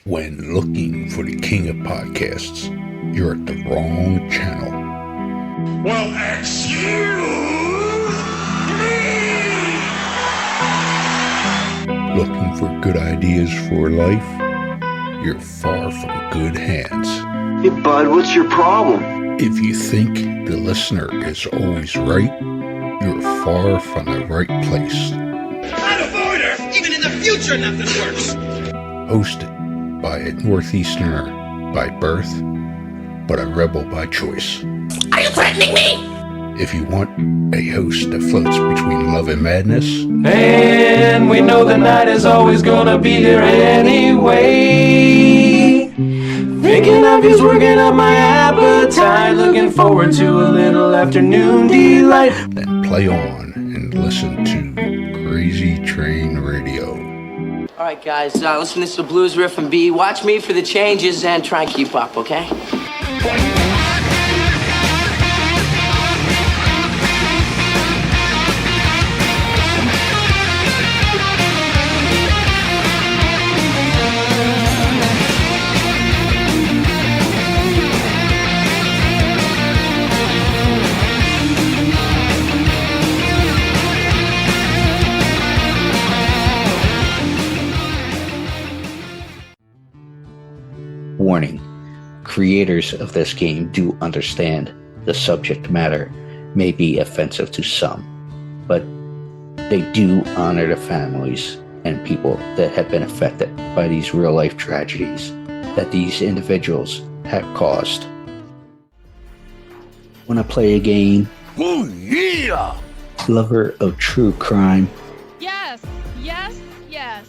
When looking for the king of podcasts, you're at the wrong channel. Well, excuse me! Looking for good ideas for life? You're far from good hands. Hey, bud, what's your problem? If you think the listener is always right, you're far from the right place. Out of order! Even in the future, nothing works! Hosted by a Northeasterner by birth, but a rebel by choice. Are you threatening me? If you want a host that floats between love and madness, and we know the night is always gonna be here anyway. Thinking of you's working up my appetite. Looking forward to a little afternoon delight. then play on and listen to Crazy Train Radio. All right, guys, listen to this blues riff and B. Watch me for the changes and try and keep up, okay? Warning, creators of this game do understand the subject matter may be offensive to some, but they do honor the families and people that have been affected by these real-life tragedies that these individuals have caused. Want to play a game? Oh, yeah! Lover of true crime? Yes, yes, yes.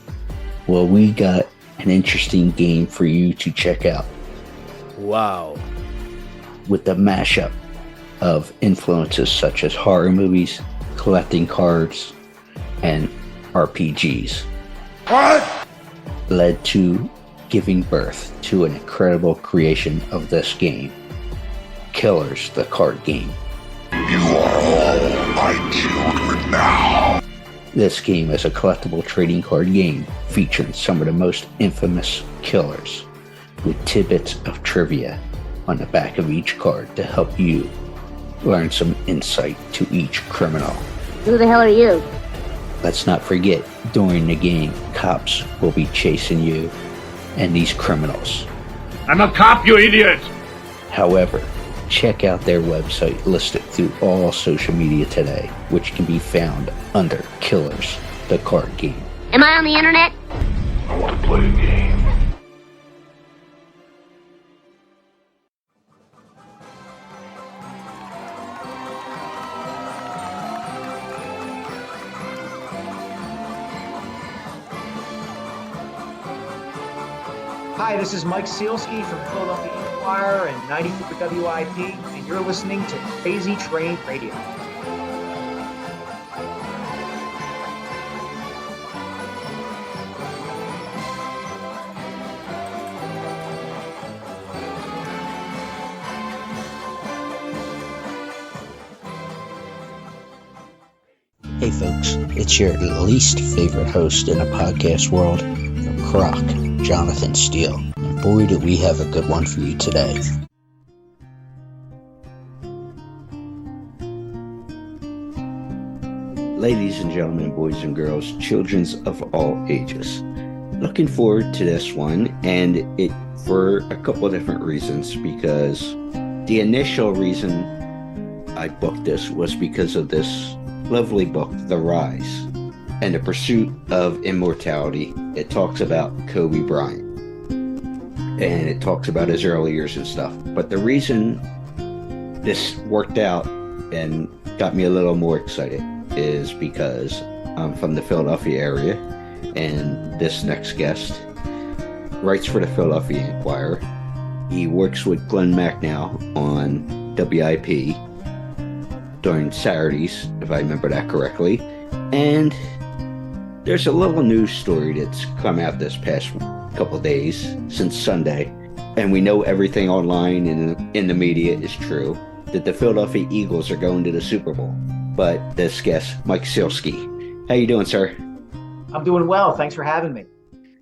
Well, we got an interesting game for you to check out. Wow. With the mashup of influences such as horror movies, collecting cards, and RPGs. What? Led to giving birth to an incredible creation of this game, Killers, the card game. You are all my children now. This game is a collectible trading card game featuring some of the most infamous killers, with tidbits of trivia on the back of each card to help you learn some insight to each criminal. Who the hell are you? Let's not forget, during the game, cops will be chasing you and these criminals. I'm a cop, you idiot! However, check out their website listed through all social media today, which can be found under Killers, the card game. Am I on the internet? I want to play a game. Hi, this is Mike Sielski from Philadelphia Inquirer and 94 WIP, and you're listening to Crazy Train Radio. Hey folks, it's your least favorite host in the podcast world, Croc, Jonathan Steele. And boy, do we have a good one for you today. Ladies and gentlemen, boys and girls, children of all ages. Looking forward to this one, and it for a couple of different reasons, because the initial reason I booked this was because of this lovely book, The Rise and the Pursuit of Immortality. It talks about Kobe Bryant, and it talks about his early years and stuff. But the reason this worked out and got me a little more excited is because I'm from the Philadelphia area, and this next guest writes for the Philadelphia Inquirer. He works with Glen Macnow on WIP during Saturdays, if I remember that correctly. And there's a little news story that's come out this past couple of days, since Sunday, and we know everything online and in the media is true, that the Philadelphia Eagles are going to the Super Bowl. But this guest, Mike Sielski. How you doing, sir? I'm doing well. Thanks for having me.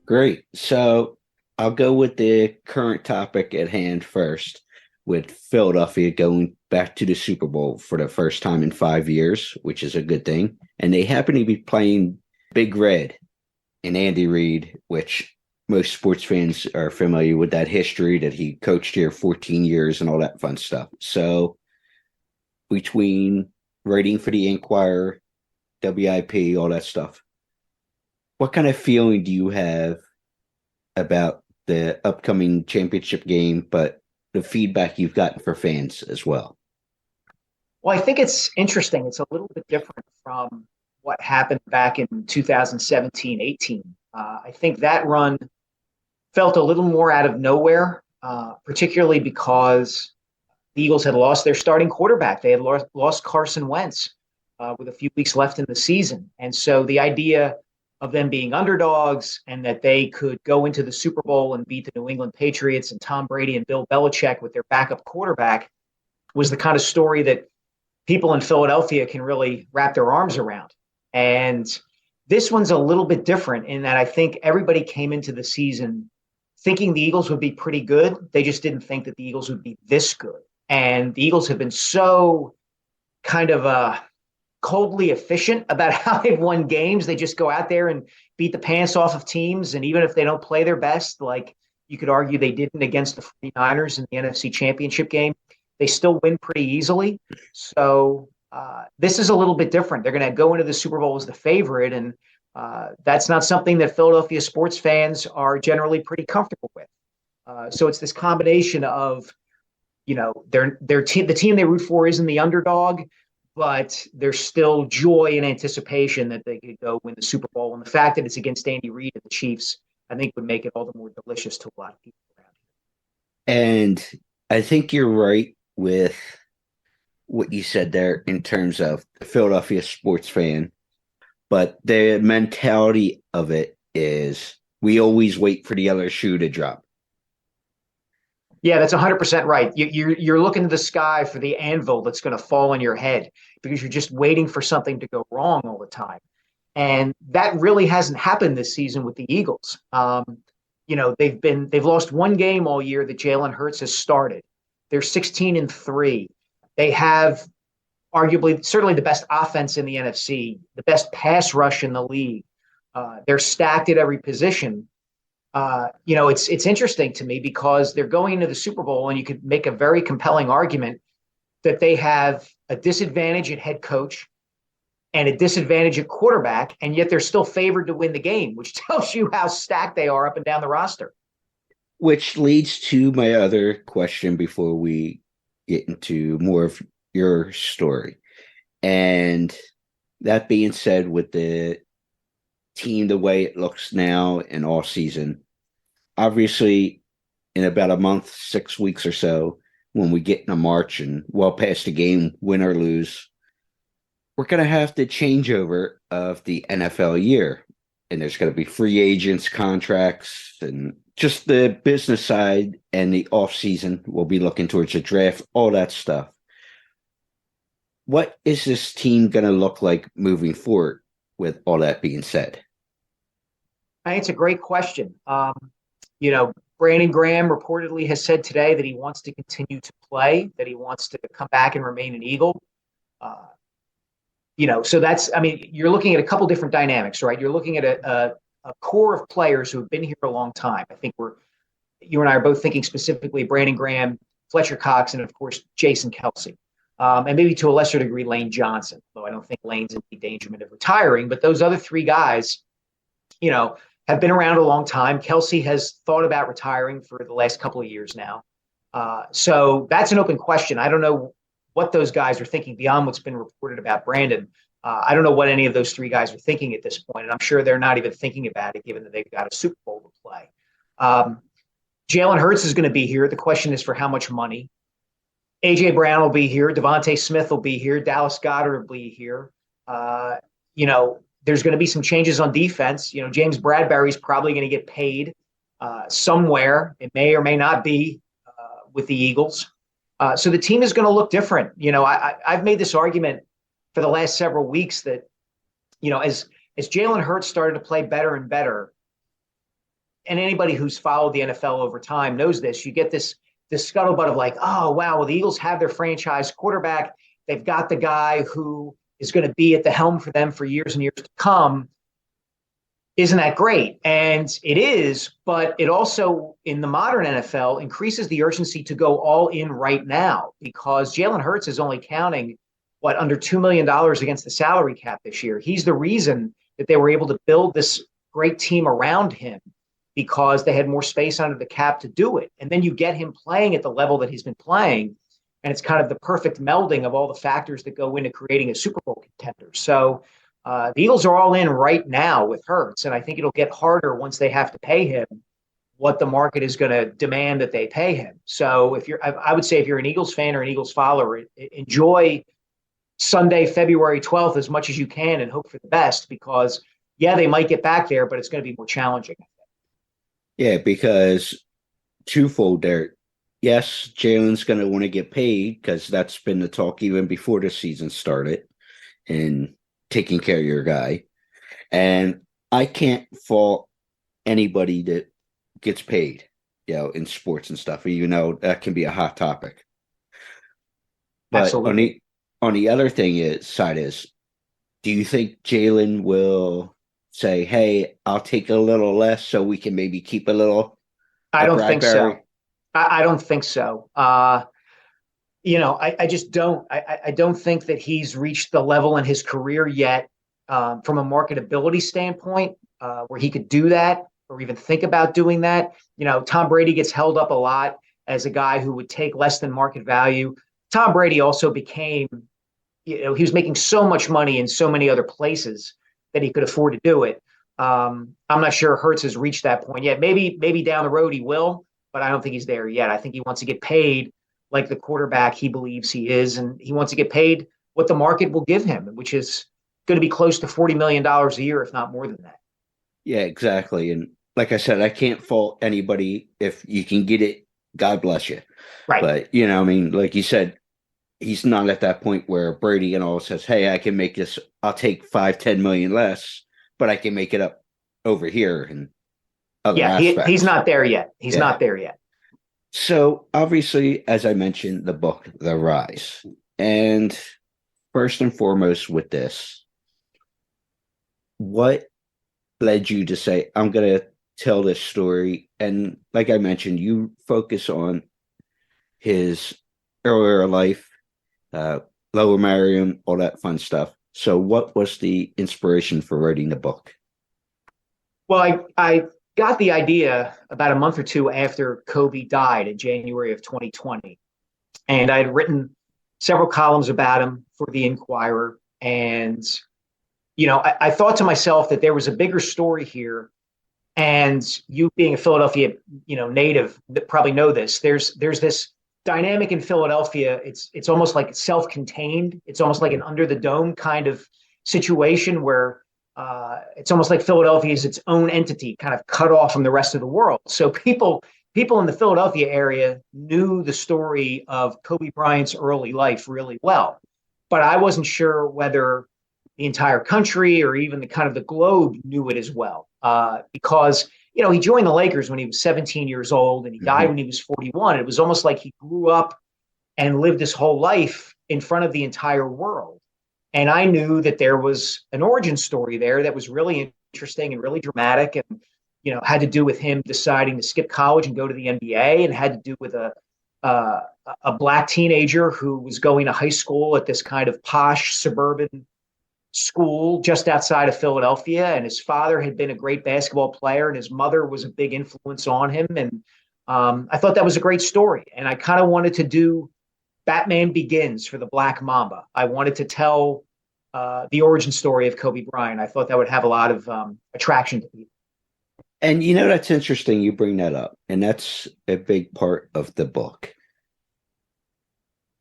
Great. So I'll go with the current topic at hand first, with Philadelphia going back to the Super Bowl for the first time in 5 years, which is a good thing. And they happen to be playing Big Red and Andy Reid, which most sports fans are familiar with that history that he coached here 14 years and all that fun stuff. So between writing for the Inquirer, WIP, all that stuff, what kind of feeling do you have about the upcoming championship game, but the feedback you've gotten for fans as well? Well, I think it's interesting. It's a little bit different from what happened back in 2017-18. I think that run felt a little more out of nowhere, particularly because the Eagles had lost their starting quarterback. They had lost Carson Wentz with a few weeks left in the season. And so the idea of them being underdogs and that they could go into the Super Bowl and beat the New England Patriots and Tom Brady and Bill Belichick with their backup quarterback was the kind of story that people in Philadelphia can really wrap their arms around. And this one's a little bit different in that I think everybody came into the season thinking the Eagles would be pretty good. They just didn't think that the Eagles would be this good. And the Eagles have been so kind of coldly efficient about how they've won games. They just go out there and beat the pants off of teams. And even if they don't play their best, like you could argue they didn't against the 49ers in the NFC Championship game, they still win pretty easily. So this is a little bit different. They're going to go into the Super Bowl as the favorite, and that's not something that Philadelphia sports fans are generally pretty comfortable with. So it's this combination of, the team they root for isn't the underdog, but there's still joy and anticipation that they could go win the Super Bowl. And the fact that it's against Andy Reid and the Chiefs, I think would make it all the more delicious to a lot of people around here. And I think you're right with what you said there in terms of the Philadelphia sports fan, but the mentality of it is we always wait for the other shoe to drop. Yeah, that's 100% right. You're looking to the sky for the anvil that's going to fall on your head because you're just waiting for something to go wrong all the time. And that really hasn't happened this season with the Eagles. They've lost one game all year that Jalen Hurts has started. They're 16-3. They have arguably certainly the best offense in the NFC, the best pass rush in the league. They're stacked at every position. It's interesting to me because they're going into the Super Bowl and you could make a very compelling argument that they have a disadvantage at head coach and a disadvantage at quarterback, and yet they're still favored to win the game, which tells you how stacked they are up and down the roster. Which leads to my other question before we get into more of your story. And that being said, with the team the way it looks now and all season, obviously in about a month, 6 weeks or so, when we get in a March and well past the game, win or lose, we're going to have the changeover of the NFL year. And there's going to be free agents, contracts, and just the business side, and the off season. We'll be looking towards the draft, all that stuff. What is this team going to look like moving forward with all that being said? I think it's a great question. Brandon Graham reportedly has said today that he wants to continue to play, that he wants to come back and remain an Eagle. So that's, you're looking at a couple different dynamics, right? You're looking at a core of players who have been here a long time. I think you and I are both thinking specifically Brandon Graham, Fletcher Cox, and of course, Jason Kelce. And maybe to a lesser degree, Lane Johnson, though I don't think Lane's in endangerment of retiring. But those other three guys, have been around a long time. Kelce has thought about retiring for the last couple of years now. So that's an open question. I don't know what those guys are thinking beyond what's been reported about Brandon. I don't know what any of those three guys are thinking at this point, and I'm sure they're not even thinking about it, given that they've got a Super Bowl to play. Jalen Hurts is going to be here. The question is for how much money. A.J. Brown will be here. Devontae Smith will be here. Dallas Goedert will be here. There's going to be some changes on defense. James Bradbury's probably going to get paid somewhere. It may or may not be with the Eagles. So the team is going to look different. I've made this argument for the last several weeks that, as Jalen Hurts started to play better and better, and anybody who's followed the NFL over time knows this, you get this scuttlebutt of like, oh, wow, well, the Eagles have their franchise quarterback. They've got the guy who is going to be at the helm for them for years and years to come. Isn't that great? And it is, but it also, in the modern NFL, increases the urgency to go all in right now, because Jalen Hurts is only counting, under $2 million against the salary cap this year. He's the reason that they were able to build this great team around him, because they had more space under the cap to do it. And then you get him playing at the level that he's been playing, and it's kind of the perfect melding of all the factors that go into creating a Super Bowl contender. So the Eagles are all in right now with Hurts, and I think it'll get harder once they have to pay him what the market is going to demand that they pay him. So I would say if you're an Eagles fan or an Eagles follower, enjoy Sunday, February 12th as much as you can and hope for the best, because they might get back there, but it's going to be more challenging. Yeah, because twofold there. Yes, Jalen's going to want to get paid, because that's been the talk even before the season started, and taking care of your guy. And I can't fault anybody that gets paid, in sports and stuff, even though that can be a hot topic. But Absolutely. on the other side is, do you think Jalen will say, hey, I'll take a little less so we can maybe keep a little? I don't think so. I don't think so. I just don't. I don't think that he's reached the level in his career yet, from a marketability standpoint, where he could do that or even think about doing that. Tom Brady gets held up a lot as a guy who would take less than market value. Tom Brady also became, he was making so much money in so many other places that he could afford to do it. I'm not sure Hurts has reached that point yet. Maybe down the road he will, but I don't think he's there yet. I think he wants to get paid like the quarterback he believes he is, and he wants to get paid what the market will give him, which is going to be close to $40 million a year, if not more than that. Yeah, exactly. And like I said, I can't fault anybody. If you can get it, God bless you. Right. But, like you said, he's not at that point where Brady and all says, hey, I can make this, I'll take 5-10 million less, but I can make it up over here. And he's not there yet. He's not there yet. So obviously, as I mentioned, the book, The Rise. And first and foremost with this, what led you to say, I'm going to tell this story? And like I mentioned, you focus on his earlier life, Lower Marion, all that fun stuff. So what was the inspiration for writing the book? Well, I got the idea about a month or two after Kobe died in January of 2020. And I had written several columns about him for the Inquirer. And, I thought to myself that there was a bigger story here. And you being a Philadelphia, native, probably know this. There's this dynamic in Philadelphia. It's almost like self-contained. It's almost like an under the dome kind of situation where it's almost like Philadelphia is its own entity, kind of cut off from the rest of the world. So people in the Philadelphia area knew the story of Kobe Bryant's early life really well, but I wasn't sure whether the entire country or even the globe knew it as well, because he joined the Lakers when he was 17 years old and he died when he was 41. It was almost like he grew up and lived his whole life in front of the entire world. And I knew that there was an origin story there that was really interesting and really dramatic, and had to do with him deciding to skip college and go to the NBA, and had to do with a black teenager who was going to high school at this kind of posh suburban school just outside of Philadelphia. And his father had been a great basketball player, and his mother was a big influence on him. And I thought that was a great story. And I kind of wanted to do Batman Begins for the Black Mamba. I wanted to tell the origin story of Kobe Bryant. I thought that would have a lot of attraction to people. And that's interesting you bring that up. And that's a big part of the book.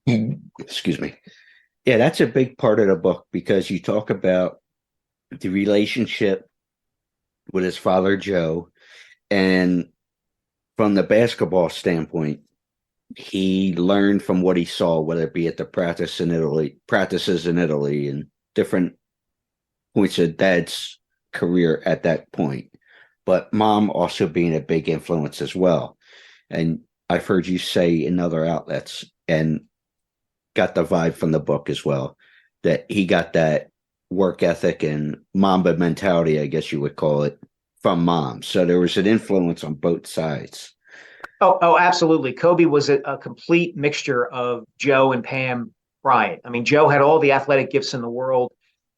Excuse me. Yeah, that's a big part of the book, because you talk about the relationship with his father, Joe. And from the basketball standpoint, he learned from what he saw, whether it be at the practices in Italy and different points of Dad's career at that point. but mom also being a big influence as well. And I've heard you say in other outlets and got the vibe from the book as well, that he got that work ethic and Mamba mentality, I guess you would call it, from mom. So there was an influence on both sides. Oh, absolutely. Kobe was a complete mixture of Joe and Pam Bryant. I mean, Joe had all the athletic gifts in the world.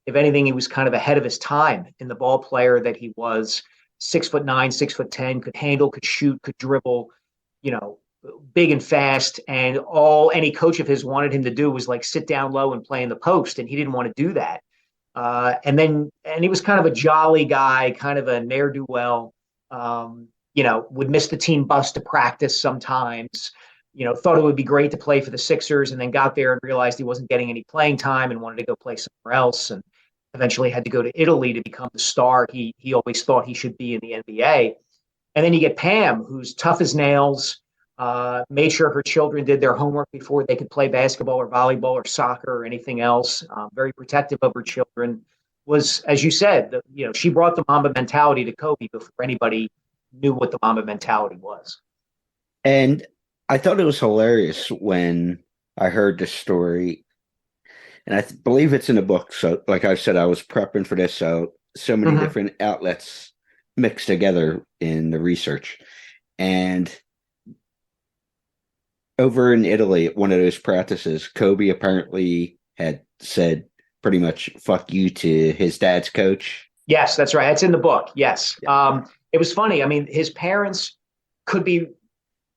If anything, he was kind of ahead of his time in the ball player that he was. 6'9", 6'10", could handle, could shoot, could dribble, big and fast. And all any coach of his wanted him to do was like sit down low and play in the post. And he didn't want to do that. And he was kind of a jolly guy, kind of a ne'er-do-well, would miss the team bus to practice sometimes, thought it would be great to play for the Sixers, and then got there and realized he wasn't getting any playing time and wanted to go play somewhere else, and eventually had to go to Italy to become the star he always thought he should be in the NBA. And then you get Pam, who's tough as nails, made sure her children did their homework before they could play basketball or volleyball or soccer or anything else, very protective of her children, was, as you said, she brought the Mamba mentality to Kobe before anybody knew what the Mamba mentality was. And I thought it was hilarious when I heard the story, and I believe it's in the book. So like I said, I was prepping for this. So many different outlets mixed together in the research. And over in Italy, at one of those practices, Kobe apparently had said pretty much "fuck you" to his dad's coach. Yes, that's right. It's in the book. Yes. Yeah. It was funny. I mean, his parents could be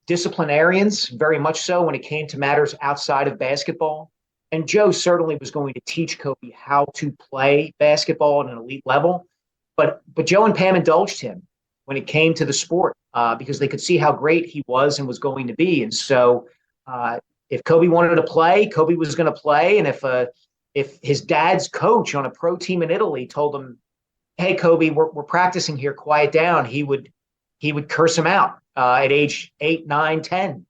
disciplinarians, very much so, when it came to matters outside of basketball. And Joe certainly was going to teach Kobe how to play basketball at an elite level. But Joe and Pam indulged him when it came to the sport because they could see how great he was and was going to be. And so if Kobe wanted to play, Kobe was going to play. And if his dad's coach on a pro team in Italy told him, "Hey, Kobe, we're practicing here, quiet down," he would curse him out at age 8, 9, 10.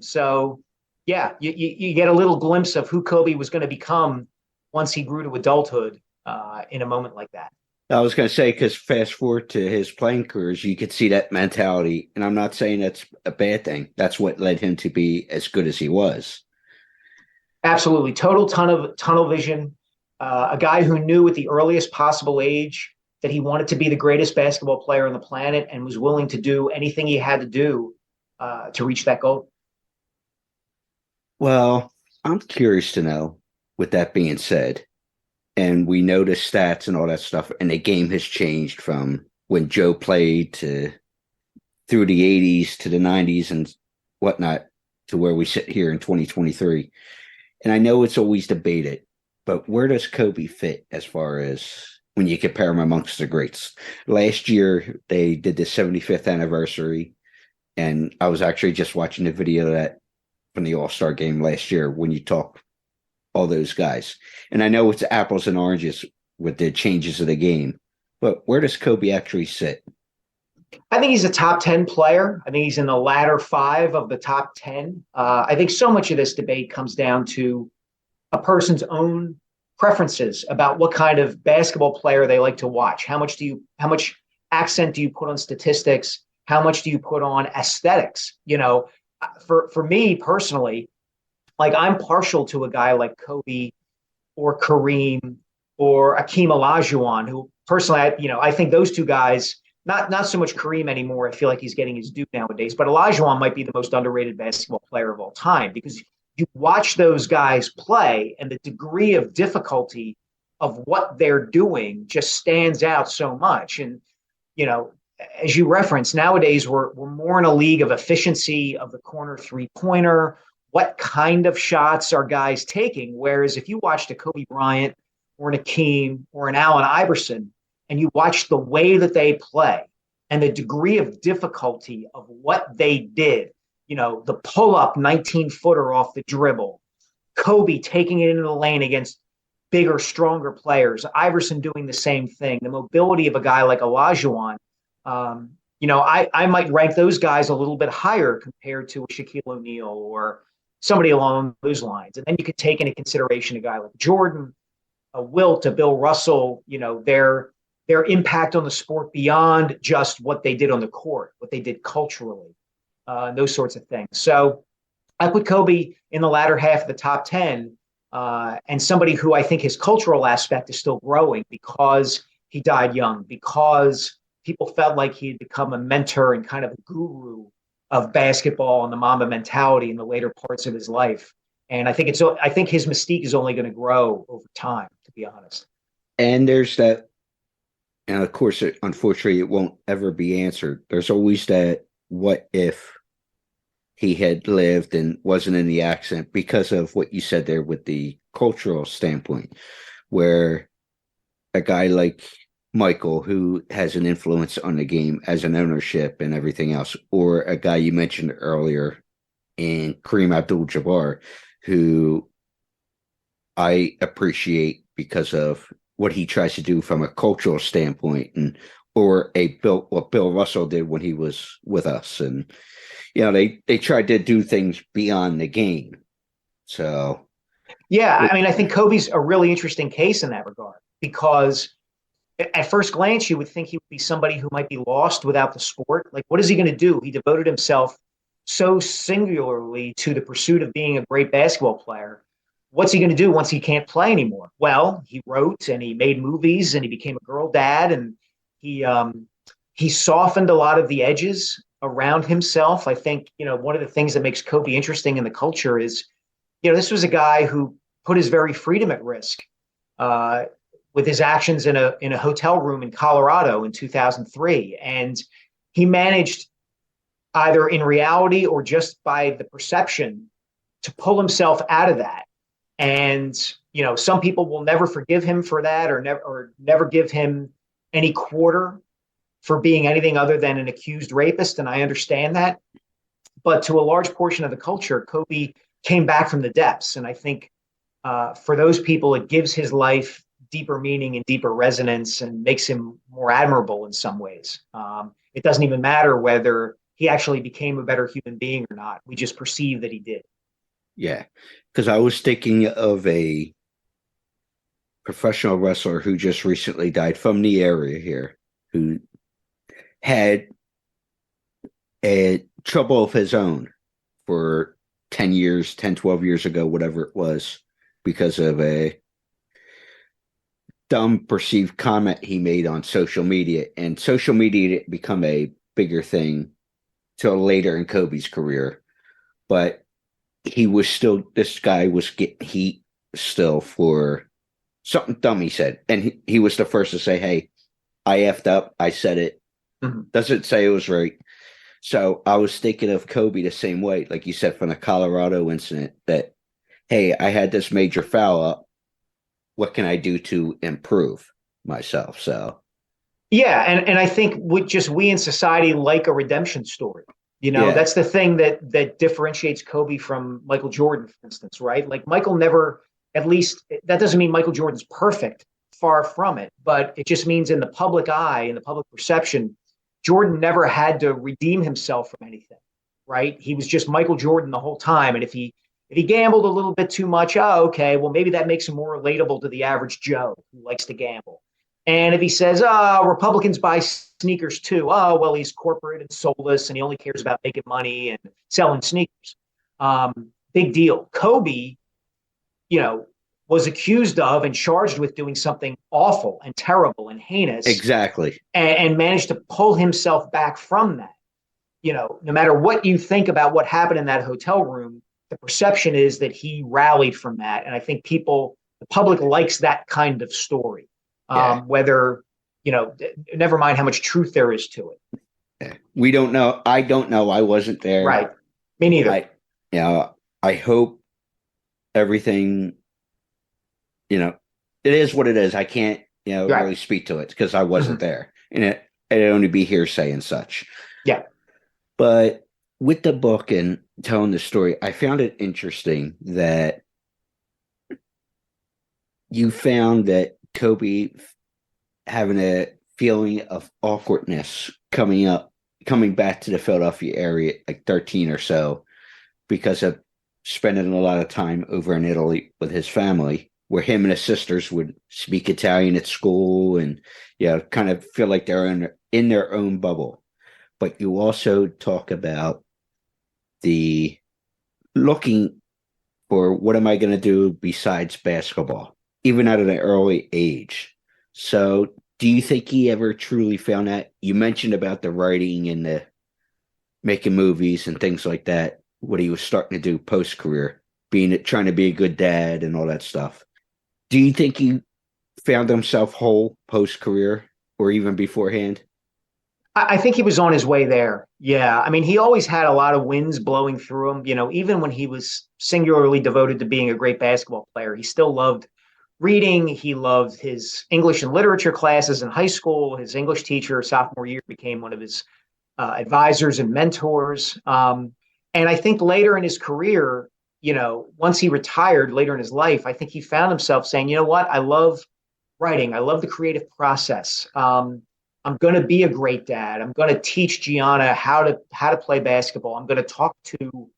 So yeah, you get a little glimpse of who Kobe was going to become once he grew to adulthood in a moment like that. I was going to say, because fast forward to his playing careers, you could see that mentality. And I'm not saying that's a bad thing. That's what led him to be as good as he was. Absolutely. Total tunnel vision. A guy who knew at the earliest possible age that he wanted to be the greatest basketball player on the planet and was willing to do anything he had to do to reach that goal. Well, I'm curious to know, with that being said, and we know the stats and all that stuff, and the game has changed from when Joe played to through the 80s to the 90s and whatnot to where we sit here in 2023. And I know it's always debated, but where does Kobe fit as far as when you compare him amongst the greats? Last year, they did the 75th anniversary, and I was actually just watching the video that from the All-Star game last year when you talk all those guys. And I know it's apples and oranges with the changes of the game, but where does Kobe actually sit? I think he's a top 10 player. I think he's in the latter 5 of the top 10. I think so much of this debate comes down to a person's own preferences about what kind of basketball player they like to watch. How much accent do you put on statistics? How much do you put on aesthetics? For me personally, like, I'm partial to a guy like Kobe or Kareem or Akeem Olajuwon, who personally, I think those two guys, not so much Kareem anymore. I feel like he's getting his due nowadays, but Olajuwon might be the most underrated basketball player of all time, because you watch those guys play and the degree of difficulty of what they're doing just stands out so much. And, as you referenced, nowadays we're more in a league of efficiency of the corner three-pointer. What kind of shots are guys taking? Whereas if you watched a Kobe Bryant or an Akeem or an Allen Iverson, and you watch the way that they play and the degree of difficulty of what they did, the pull-up 19-footer off the dribble, Kobe taking it into the lane against bigger, stronger players, Iverson doing the same thing, the mobility of a guy like Olajuwon, I might rank those guys a little bit higher compared to a Shaquille O'Neal or somebody along those lines. And then you could take into consideration a guy like Jordan, a Wilt, a Bill Russell, their their impact on the sport beyond just what they did on the court, what they did culturally, those sorts of things. So I put Kobe in the latter half of the top 10, and somebody who I think his cultural aspect is still growing because he died young, because people felt like he had become a mentor and kind of a guru of basketball and the Mamba mentality in the later parts of his life. And I think his mystique is only going to grow over time, to be honest. And there's that, and of course, unfortunately, it won't ever be answered. There's always that, what if he had lived and wasn't in the accident, because of what you said there with the cultural standpoint, where a guy like Michael, who has an influence on the game as an ownership and everything else, or a guy you mentioned earlier in Kareem Abdul-Jabbar, who I appreciate because of what he tries to do from a cultural standpoint, and or what Bill Russell did when he was with us, and they tried to do things beyond the game. So yeah, I mean, I think Kobe's a really interesting case in that regard, because at first glance, you would think he would be somebody who might be lost without the sport. Like, what is he going to do? He devoted himself so singularly to the pursuit of being a great basketball player. What's he going to do once he can't play anymore? Well, he wrote and he made movies and he became a girl dad, and he softened a lot of the edges around himself. I think, one of the things that makes Kobe interesting in the culture is, this was a guy who put his very freedom at risk with his actions in a hotel room in Colorado in 2003. And he managed, either in reality or just by the perception, to pull himself out of that. And, some people will never forgive him for that, or never give him any quarter for being anything other than an accused rapist. And I understand that. But to a large portion of the culture, Kobe came back from the depths. And I think for those people, it gives his life deeper meaning and deeper resonance and makes him more admirable in some ways. It doesn't even matter whether he actually became a better human being or not. We just perceive that he did. Yeah, because I was thinking of a professional wrestler who just recently died from the area here, who had a trouble of his own for 10 years, 10, 12 years ago, whatever it was, because of a dumb perceived comment he made on social media. And social media didn't become a bigger thing till later in Kobe's career. But this guy was getting heat still for something dumb he said. And he was the first to say, hey, I effed up. I said it. Mm-hmm. Doesn't say it was right. So I was thinking of Kobe the same way, like you said, from the Colorado incident, that, hey, I had this major foul up. What can I do to improve myself? So, yeah. And I think we in society like a redemption story. That's the thing that differentiates Kobe from Michael Jordan, for instance, right? Like, Michael never, at least that doesn't mean Michael Jordan's perfect, far from it, but it just means in the public eye, in the public perception, Jordan never had to redeem himself from anything, right? He was just Michael Jordan the whole time. And if he gambled a little bit too much, okay, well, maybe that makes him more relatable to the average Joe who likes to gamble. And if he says, Republicans buy sneakers too, well, he's corporate and soulless and he only cares about making money and selling sneakers. Big deal. Kobe, was accused of and charged with doing something awful and terrible and heinous. Exactly. And managed to pull himself back from that. No matter what you think about what happened in that hotel room, the perception is that he rallied from that. And I think the public likes that kind of story. Whether, never mind how much truth there is to it. Yeah. We don't know. I don't know. I wasn't there. Right. Me neither. I hope everything, it is what it is. I can't, really speak to it because I wasn't there, and it'd only be hearsay and such. Yeah. But with the book and telling the story, I found it interesting that you found that Kobe having a feeling of awkwardness coming back to the Philadelphia area, like 13 or so, because of spending a lot of time over in Italy with his family, where him and his sisters would speak Italian at school and kind of feel like they're in their own bubble. But you also talk about the looking for what am I going to do besides basketball, even at an early age. So do you think he ever truly found that? You mentioned about the writing and the making movies and things like that, what he was starting to do post-career, trying to be a good dad and all that stuff. Do you think he found himself whole post-career or even beforehand? I think he was on his way there. Yeah. I mean, he always had a lot of winds blowing through him. Even when he was singularly devoted to being a great basketball player, he still loved reading. He loved his English and literature classes in high school. His English teacher, sophomore year, became one of his advisors and mentors. And I think later in his career, once he retired later in his life, I think he found himself saying, you know what? I love writing. I love the creative process. I'm going to be a great dad. I'm going to teach Gianna how to play basketball. I'm going to talk to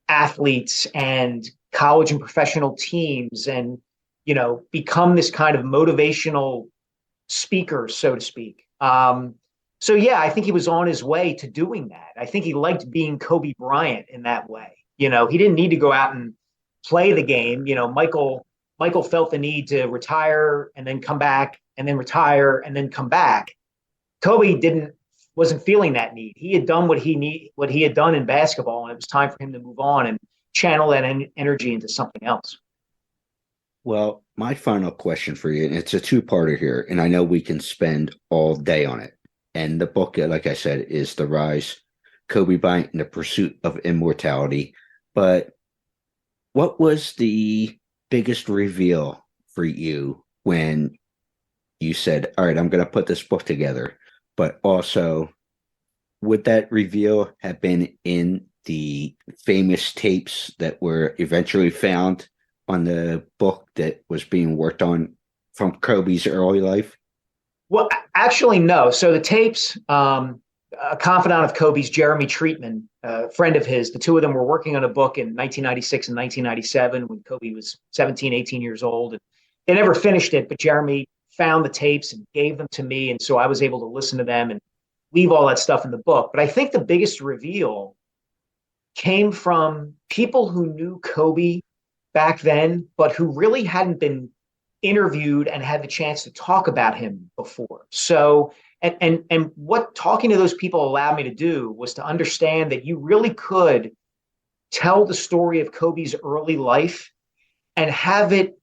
athletes and college and professional teams and, become this kind of motivational speaker, so to speak. So, yeah, I think he was on his way to doing that. I think he liked being Kobe Bryant in that way. He didn't need to go out and play the game. Michael felt the need to retire and then come back and then retire and then come back. Kobe wasn't feeling that need. He had done what he had done in basketball, and it was time for him to move on and channel that energy into something else. Well, my final question for you, and it's a two-parter here, and I know we can spend all day on it. And the book, like I said, is The Rise, Kobe Bryant and the Pursuit of Immortality. But what was the biggest reveal for you when you said, all right, I'm going to put this book together? But also, would that reveal have been in the famous tapes that were eventually found on the book that was being worked on from Kobe's early life? Well, actually, no. So the tapes, a confidant of Kobe's, Jeremy Treatman, a friend of his, the two of them were working on a book in 1996 and 1997 when Kobe was 17, 18 years old. And they never finished it, but Jeremy found the tapes and gave them to me. And so I was able to listen to them and leave all that stuff in the book. But I think the biggest reveal came from people who knew Kobe back then, but who really hadn't been interviewed and had the chance to talk about him before. So, and what talking to those people allowed me to do was to understand that you really could tell the story of Kobe's early life and have it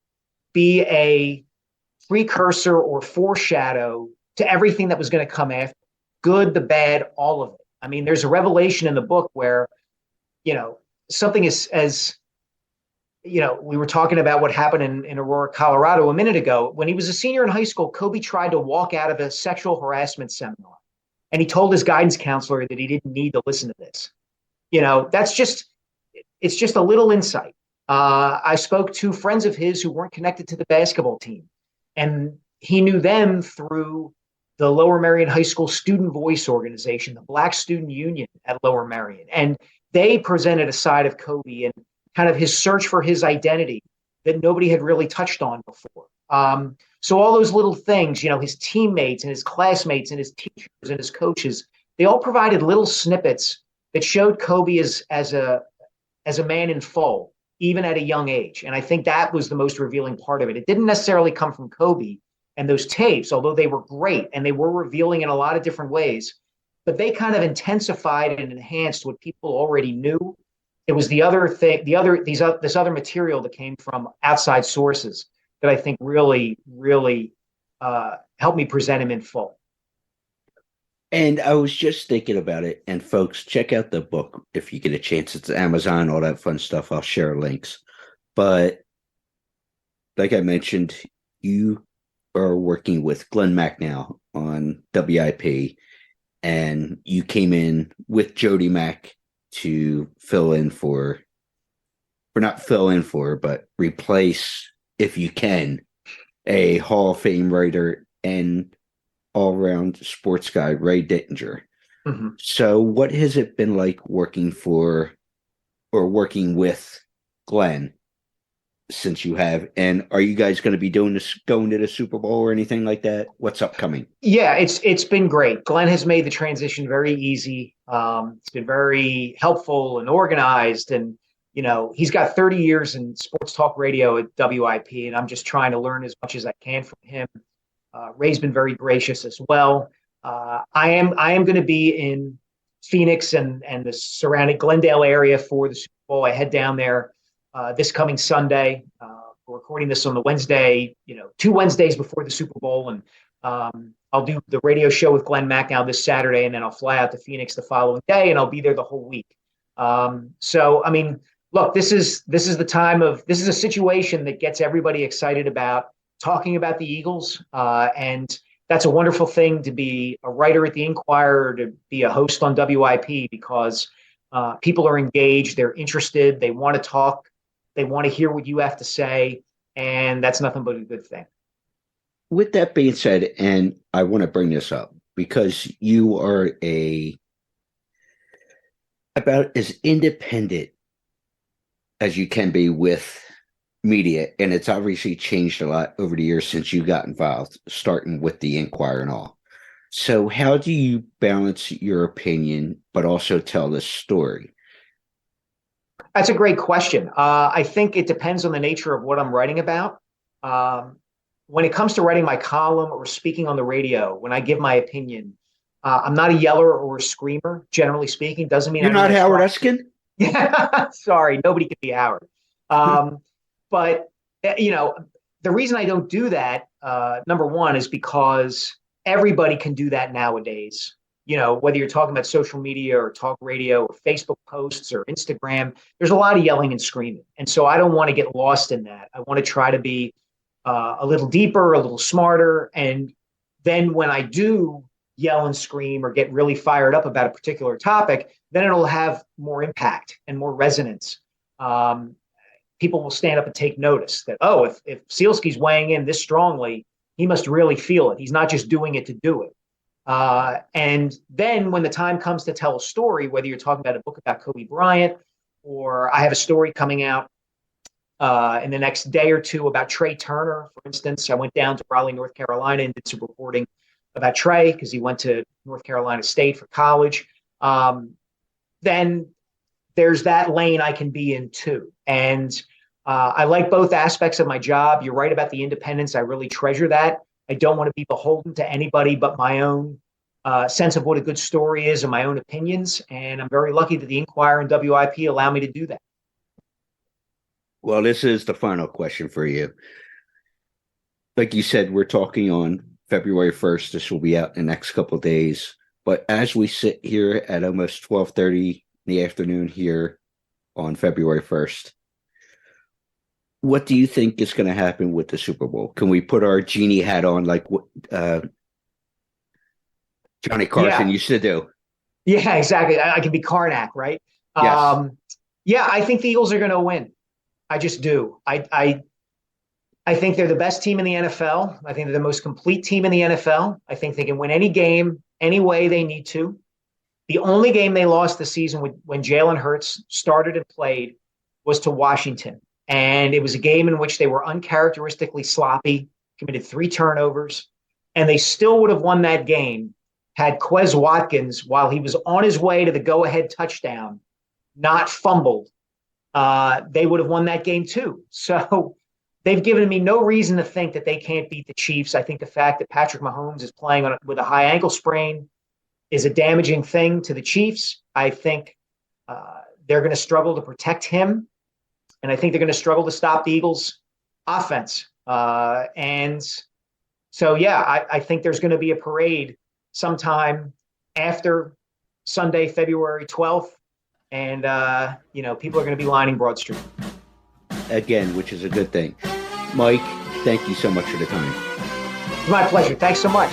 be a precursor or foreshadow to everything that was going to come after. Good, the bad, all of it. I mean, there's a revelation in the book where, something as we were talking about what happened in Aurora, Colorado a minute ago. When he was a senior in high school, Kobe tried to walk out of a sexual harassment seminar. And he told his guidance counselor that he didn't need to listen to this. It's just a little insight. I spoke to friends of his who weren't connected to the basketball team. And he knew them through the Lower Merion High School Student Voice Organization, the Black Student Union at Lower Merion. And they presented a side of Kobe and kind of his search for his identity that nobody had really touched on before. So all those little things, his teammates and his classmates and his teachers and his coaches, they all provided little snippets that showed Kobe as a man in full, even at a young age. And I think that was the most revealing part of it. It didn't necessarily come from Kobe and those tapes, although they were great and they were revealing in a lot of different ways, but they kind of intensified and enhanced what people already knew. It was this other material that came from outside sources that I think really, really helped me present him in full. And I was just thinking about it. And folks, check out the book if you get a chance. It's Amazon, all that fun stuff. I'll share links. But like I mentioned, you are working with Glen Macnow on WIP, and you came in with Jody Mack to but replace, if you can, a Hall of Fame writer and all-around sports guy, Ray Dittinger. Mm-hmm. So what has it been like working with Glenn since you have. And are you guys going to be doing this, going to the Super Bowl or anything like that? What's upcoming? Yeah, it's been great. Glenn has made the transition very easy. It's been very helpful and organized, and he's got 30 years in sports talk radio at WIP, and I'm just trying to learn as much as I can from him. Ray's been very gracious as well. I am going to be in Phoenix and the surrounding Glendale area for the Super Bowl. I head down there this coming Sunday. We're recording this on the Wednesday, 2 Wednesdays before the Super Bowl, and I'll do the radio show with Glen Macnow this Saturday, and then I'll fly out to Phoenix the following day, and I'll be there the whole week. So I mean, look, this is a situation that gets everybody excited about talking about the Eagles, and that's a wonderful thing to be a writer at the Inquirer, to be a host on WIP, because people are engaged, they're interested, they want to talk, they want to hear what you have to say, and that's nothing but a good thing. With that being said, and I want to bring this up because you are about as independent as you can be with media, and it's obviously changed a lot over the years since you got involved, starting with the Inquirer and all. So how do you balance your opinion but also tell the story? That's a great question. I think it depends on the nature of what I'm writing about. When it comes to writing my column or speaking on the radio, when I give my opinion, I'm not a yeller or a screamer, generally speaking. Doesn't mean you're not Howard Eskin? Yeah, sorry, nobody can be Howard. But, the reason I don't do that, number one, is because everybody can do that nowadays. Whether you're talking about social media or talk radio or Facebook posts or Instagram, there's a lot of yelling and screaming. And so I don't want to get lost in that. I want to try to be a little deeper, a little smarter. And then when I do yell and scream or get really fired up about a particular topic, then it'll have more impact and more resonance. People will stand up and take notice that, if Sielski's weighing in this strongly, he must really feel it. He's not just doing it to do it. And then when the time comes to tell a story, whether you're talking about a book about Kobe Bryant, or I have a story coming out in the next day or two about Trey Turner, for instance. I went down to Raleigh, North Carolina, and did some reporting about Trey because he went to North Carolina State for college. Then there's that lane I can be in too. And I like both aspects of my job. You're right about the independence. I really treasure that. I don't want to be beholden to anybody but my own sense of what a good story is and my own opinions. And I'm very lucky that the Inquirer and WIP allow me to do that. Well, this is the final question for you. Like you said, we're talking on February 1st. This will be out in the next couple of days. But as we sit here at almost 12:30 in the afternoon here on February 1st, what do you think is going to happen with the Super Bowl? Can we put our genie hat on like what Johnny Carson used to do? Yeah, exactly. I can be Karnak, right? Yes. I think the Eagles are going to win. I just do. I think they're the best team in the NFL. I think they're the most complete team in the NFL. I think they can win any game, any way they need to. The only game they lost this season when Jalen Hurts started and played was to Washington. And it was a game in which they were uncharacteristically sloppy, committed 3 turnovers, and they still would have won that game had Quez Watkins, while he was on his way to the go-ahead touchdown, not fumbled. They would have won that game too. So they've given me no reason to think that they can't beat the Chiefs. I think the fact that Patrick Mahomes is playing with a high ankle sprain is a damaging thing to the Chiefs. I think they're going to struggle to protect him. And I think they're going to struggle to stop the Eagles' offense. And so, I think there's going to be a parade sometime after Sunday, February 12th. And, people are going to be lining Broad Street. Again, which is a good thing. Mike, thank you so much for the time. It's my pleasure. Thanks so much.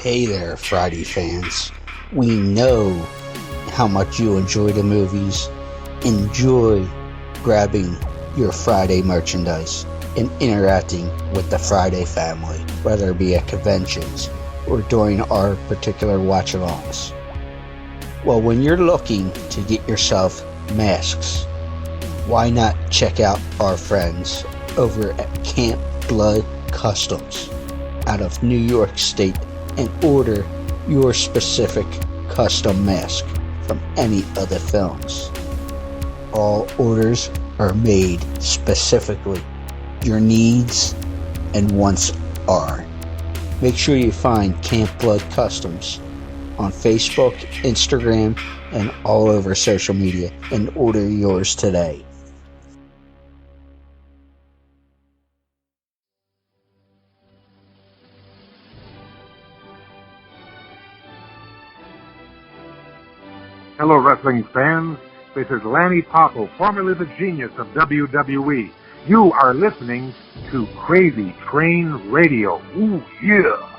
Hey there, Friday fans. We know how much you enjoy the movies. Enjoy grabbing your Friday merchandise and interacting with the Friday family, whether it be at conventions or during our particular watch-alongs. Well, when you're looking to get yourself masks, why not check out our friends over at Camp Blood Customs out of New York State and order your specific custom mask from any of the films. All orders are made specifically. Your needs and wants are. Make sure you find Camp Blood Customs on Facebook, Instagram, and all over social media and order yours today. Hello, wrestling fans. This is Lanny Poffo, formerly the genius of WWE. You are listening to Crazy Train Radio. Ooh, yeah.